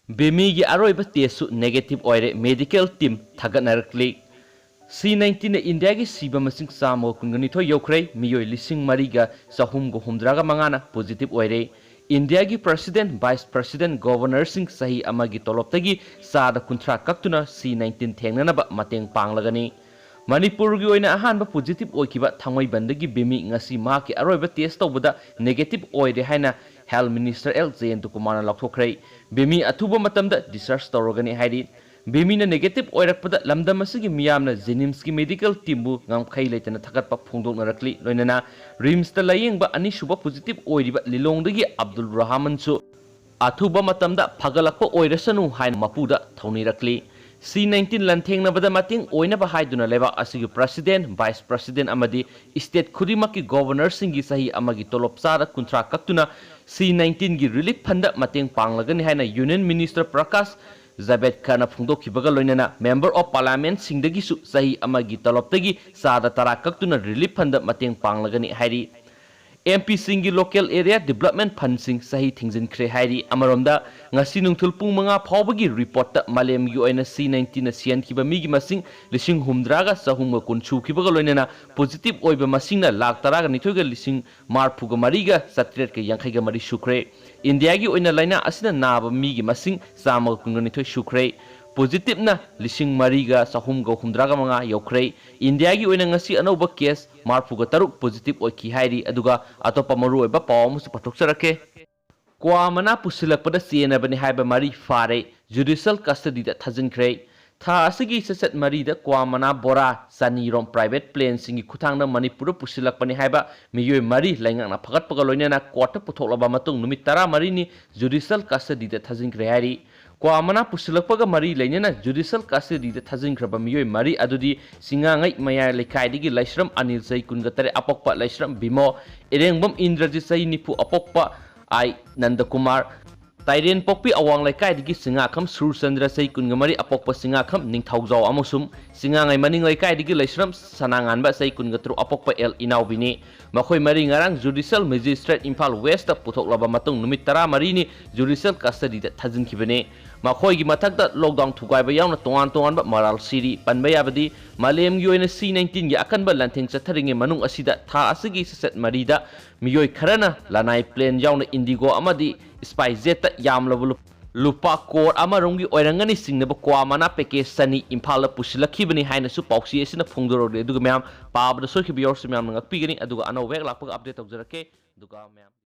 Vimi Re-test negative oire medical team Thagatnarakli. C19 India ki siba masing samo kunganitho yokre miyoi lising mariga sahum go humdraga mangana positive oire. India ki president, vice president, governor sing sahi amagi toloptagi sada kuntra kaktuna C19 thengnanaba mateng panglagani. Manipur gi oina ahanba positive oikiba thangoi bandagi Vimi ngasi ma ki aroiba test tawbada negative oire haina Health Minister L. Zaintu Kumar Lakhokhrei. Vimi athuba matamda discharge tawragani haidi. Vimi na negative oirakpada lamdam asigi miyamna Jenims ki medical team bu ngamkhai leitana thagatpa phongdoknarakli loinana Rims ta layengba ani suba positive oiriba lilongdagi Abdul Rahman su athuba matamda phagalakpa oirasanu hain mapuda thonirakli. C19 lanthengna mating oina ba haiduna leba asigi president, vice president amadi state khudimaki governor singi sahi amagi tolop sara kuntra kaktuna C19 gi relief fund mateng panglagani haina union minister Prakash Javadekar na phungdokhibaga loinana member of parliament singdagi su sahi amagi toloptagi sada tara kaktuna relief fund mateng panglagani hairi. MP singi local area development fund sing sahi thingzin kre hairi amaromda ngasi nungthul pung manga phawbagi report ta malem gi oina C19 na sian kiba migi masing lising humdraga sahum kun chukibaga loinana positive oiba masingna lak taraga nithoiga lising marphuga mariga satret ke yankhaiga mari sukre. India gi oina laina asina naba migi masing samal kunga nithoi sukre. Positive na lising mariga sahum go humdraga manga yokre. India gi oina ngasi anoba case marphuga taruk positive oiki hairi aduga atopa maru oiba pawam su pathokcharake. Kuwa mana pusilakpa chenabani haiba mari phare judicial custody da thajinkre. Tha asigi sesat mari da kuwa mana bora sanirom private plane singi kuthangna Manipur pusilakpani haiba miyoi mari laingakna phagatpaga loinana court puthoklaba matung numit 10 mari ni judicial custody da thajinkre hairi. Kuwa mana pusilakpaga mari lainana judicial custody da thajinkhraba miyoi mari adudi singangai maya lekaidigi laisram Anil sai kungatare apokpa laisram Bimo Erengbam Indrajit sai nipu apokpa ai Nandakumar Tairen pokpi awang laikai digi singakham Surchandra sai kungamari apokpa singakham Ningthaujau amusum singangai maning laikai digi laisram Sananganba sai kungatru apokpa L Inaubini makhoi mari ngarang judicial magistrate Imphal West ta puthoklaba matung numit 10 mari ni judicial custody da thajinkibane makhoi gi mathakta lockdown thugaiba yauna tongan ba maral siri panba yabadi malem gi oina C19 gi akanba lantheng chatharinge manung asida tha asigi sesat mari da miyoi kharana lanai plane yauna indigo amadi SpiceJet ta yamlabu lupa kor amarungi oirangani singnaba kwa mana package sani Imphal pusilakibani haina su pausi asina phongdorode aduga myam pabda soikibi yorsu myam ngakpigani aduga ano wek lakpaga update tawjarake aduga myam